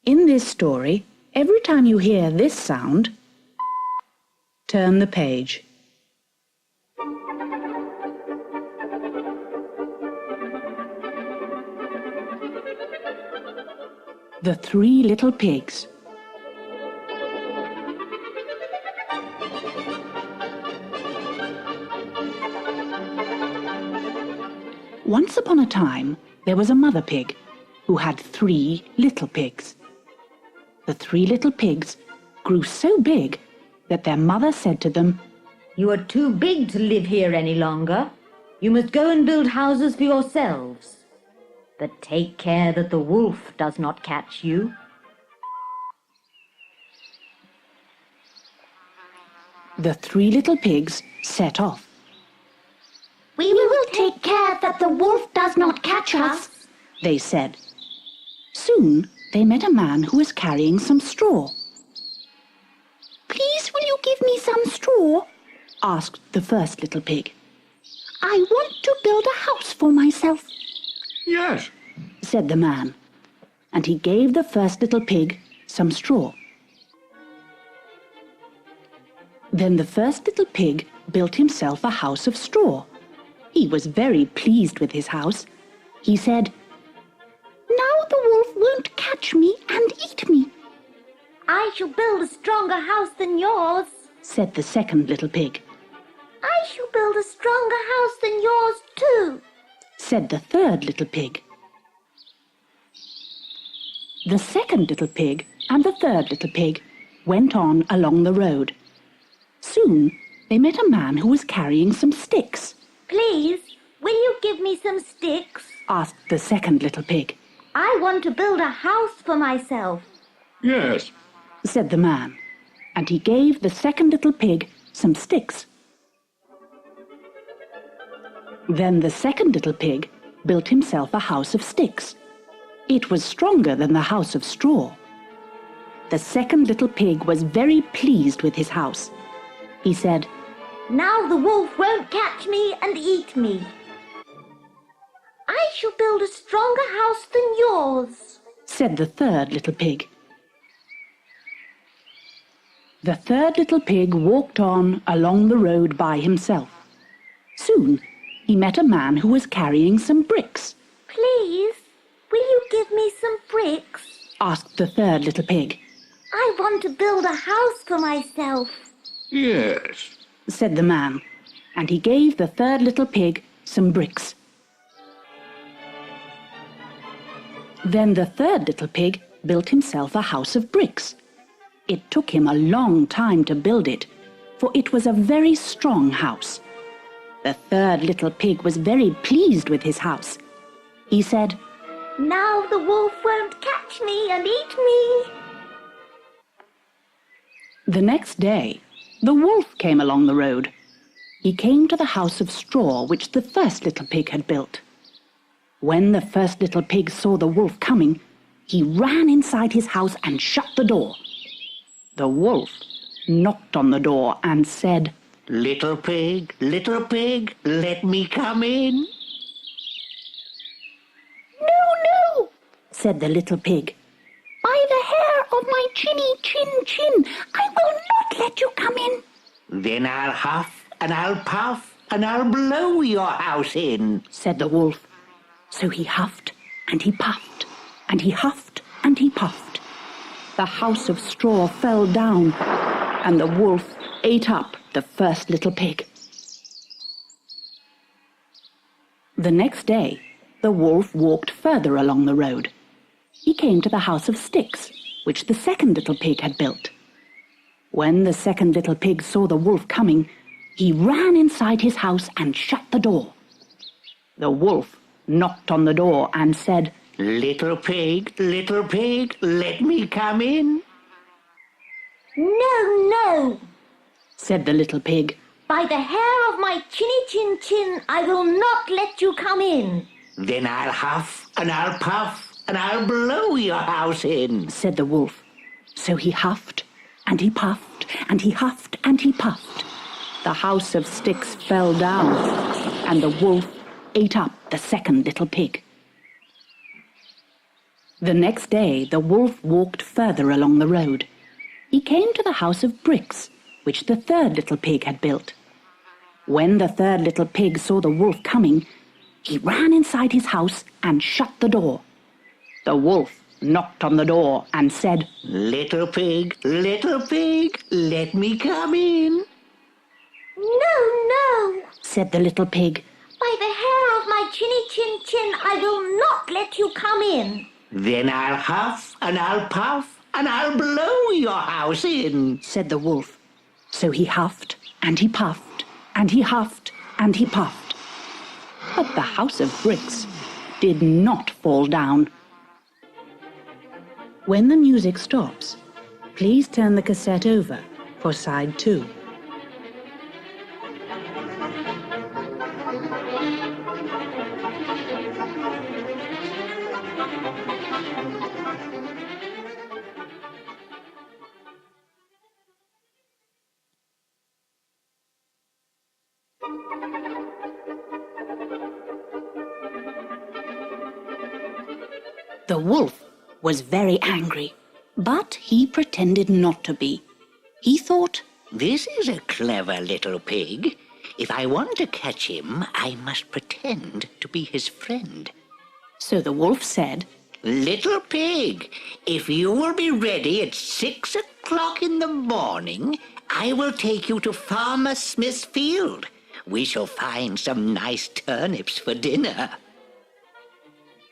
In this story, every time you hear this sound, turn the page. The Three Little Pigs. Once upon a time, there was a mother pig who had 3 little pigs. The 3 little pigs grew so big that their mother said to them, "You are too big to live here any longer. You must go and build houses for yourselves. But take care that the wolf does not catch you." The 3 little pigs set off. "We will take care that the wolf does not catch us," they said. Soon they met a man who was carrying some straw. "Please, will you give me some straw?" asked the first little pig. "I want to build a house for myself." "Yes," said the man, and he gave the first little pig some straw. Then the first little pig built himself a house of straw. He was very pleased with his house. He said, "Now the wolf won't catch me and eat me." "I shall build a stronger house than yours," said the second little pig. "I shall build a stronger house than yours too," said the third little pig. The second little pig and the third little pig went on along the road. Soon they met a man who was carrying some sticks. "Please, will you give me some sticks?" asked the second little pig. "I want to build a house for myself." "Yes," said the man, and he gave the second little pig some sticks. Then the second little pig built himself a house of sticks. It was stronger than the house of straw. The second little pig was very pleased with his house. He said, "Now the wolf won't catch me and eat me." "I shall build a stronger house than yours," said the third little pig. The third little pig walked on along the road by himself. Soon he met a man who was carrying some bricks. "Please, will you give me some bricks?" asked the third little pig. "I want to build a house for myself." "Yes," said the man, and he gave the third little pig some bricks. Then the third little pig built himself a house of bricks. It took him a long time to build it, for it was a very strong house. The third little pig was very pleased with his house. He said, "Now the wolf won't catch me and eat me." The next day, the wolf came along the road. He came to the house of straw which the first little pig had built. When the first little pig saw the wolf coming, he ran inside his house and shut the door. The wolf knocked on the door and said, Little pig, let me come in." No, said the little pig. "By the hair of my chinny chin, I will not let you come in." "Then I'll huff and I'll puff and I'll blow your house in," said the wolf. So he huffed and he puffed and he huffed and he puffed. The house of straw fell down and the wolf ate up the first little pig. The next day, the wolf walked further along the road. He came to the house of sticks, which the second little pig had built. When the second little pig saw the wolf coming, he ran inside his house and shut the door. The wolf knocked on the door and said, Little pig, let me come in." No, said the little pig. "By the hair of my chinny chin, I will not let you come in." "Then I'll huff and I'll puff and I'll blow your house in," said the wolf. So he huffed and he puffed and he huffed and he puffed. The house of sticks fell down and the wolf ate up the second little pig. The next day, the wolf walked further along the road. He came to the house of bricks, which the third little pig had built. When the third little pig saw the wolf coming, he ran inside his house and shut the door. The wolf knocked on the door and said, Little pig, let me come in. No, said the little pig. by the hair of my chinny chin chin, I will not let you come in. Then I'll huff and I'll puff and I'll blow your house in, said the wolf. So he huffed and he puffed and he huffed and he puffed. But the house of bricks did not fall down. When the music stops, please turn the cassette over for side 2. The wolf was very angry, but he pretended not to be. He thought, This is a clever little pig. If I want to catch him, I must pretend to be his friend. so the wolf said, Little pig, if you will be ready at 6 o'clock in the morning, I will take you to Farmer Smith's field. We shall find some nice turnips for dinner.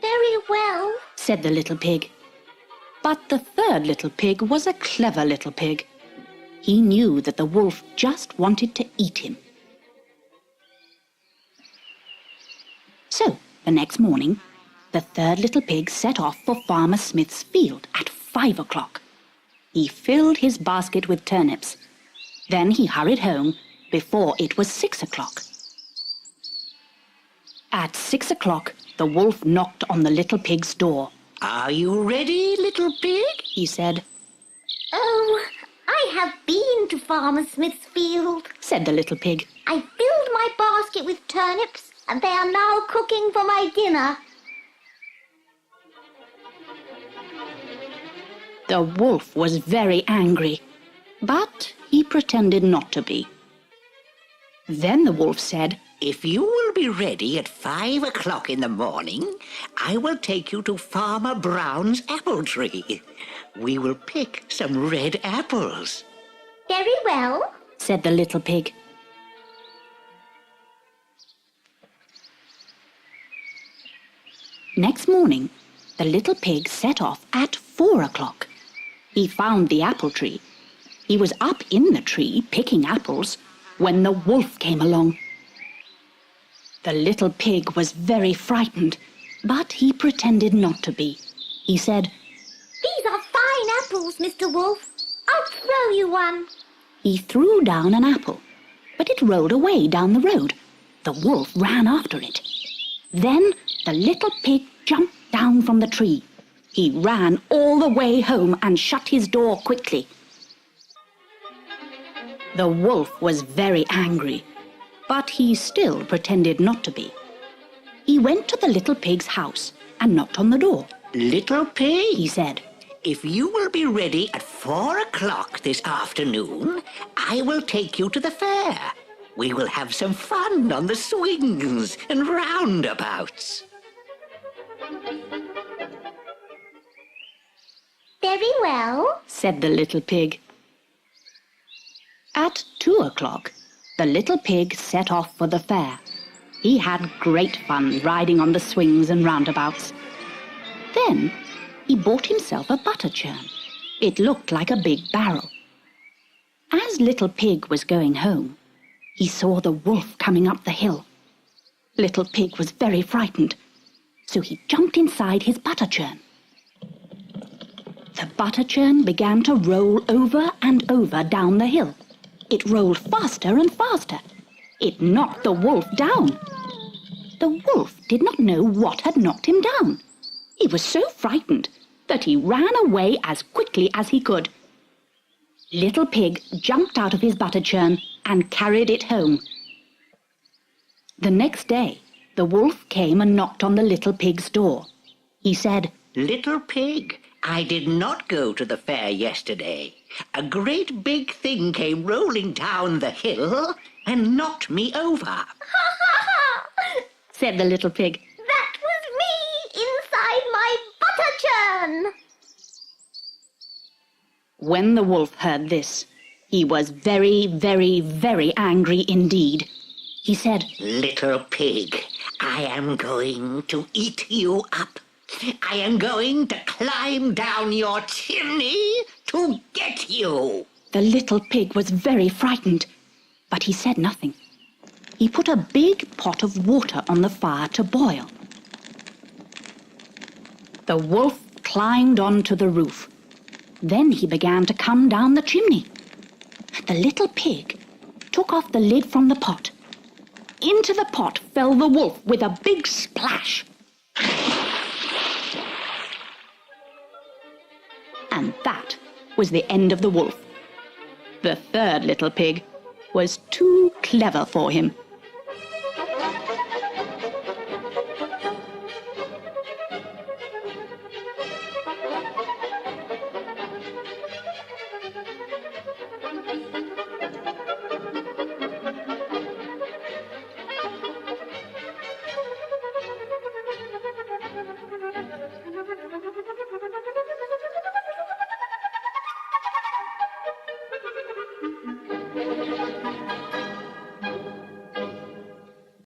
Very well. said the little pig. But the third little pig was a clever little pig. He knew that the wolf just wanted to eat him. So, the next morning, the third little pig set off for Farmer Smith's field at 5 o'clock. He filled his basket with turnips. Then he hurried home before it was 6 o'clock. At 6 o'clock, the wolf knocked on the little pig's door. Are you ready, little pig? He said, Oh, I have been to Farmer Smith's field. said the little pig. I filled my basket with turnips, and they are now cooking for my dinner. The wolf was very angry, but he pretended not to be. Then the wolf said, If you will be ready at 5 o'clock in the morning, I will take you to Farmer Brown's apple tree. We will pick some red apples. Very well. said the little pig. Next morning, the little pig set off at 4 o'clock. He found the apple tree. He was up in the tree picking apples when the wolf came along. The little pig was very frightened, but he pretended not to be. He said, These are fine apples, Mr. Wolf. I'll throw you one. He threw down an apple, but it rolled away down the road. The wolf ran after it. Then the little pig jumped down from the tree. He ran all the way home and shut his door quickly. The wolf was very angry, but he still pretended not to be. He went to the little pig's house and knocked on the door. Little pig, He said, if you will be ready at 4 o'clock this afternoon, I will take you to the fair. We will have some fun on the swings and roundabouts. Very well. said the little pig. At 2 o'clock, the little pig set off for the fair. He had great fun riding on the swings and roundabouts. Then he bought himself a butter churn. It looked like a big barrel. As little pig was going home, he saw the wolf coming up the hill. Little pig was very frightened, so he jumped inside his butter churn. The butter churn began to roll over and over down the hill. It rolled faster and faster. It knocked the wolf down. The wolf did not know what had knocked him down. He was so frightened that he ran away as quickly as he could. Little Pig jumped out of his butter churn and carried it home. The next day, the wolf came and knocked on the little pig's door. He said, Little Pig, I did not go to the fair yesterday. A great big thing came rolling down the hill and knocked me over, said the little pig. That was me inside my butter churn. When the wolf heard this, he was very, very, very angry indeed. He said, Little Pig, I am going to eat you up. I am going to climb down your chimney to get you. The little pig was very frightened, but he said nothing. He put a big pot of water on the fire to boil. The wolf climbed onto the roof. Then he began to come down the chimney. The little pig took off the lid from the pot. Into the pot fell the wolf with a big splash. And that was the end of the wolf. The third little pig was too clever for him.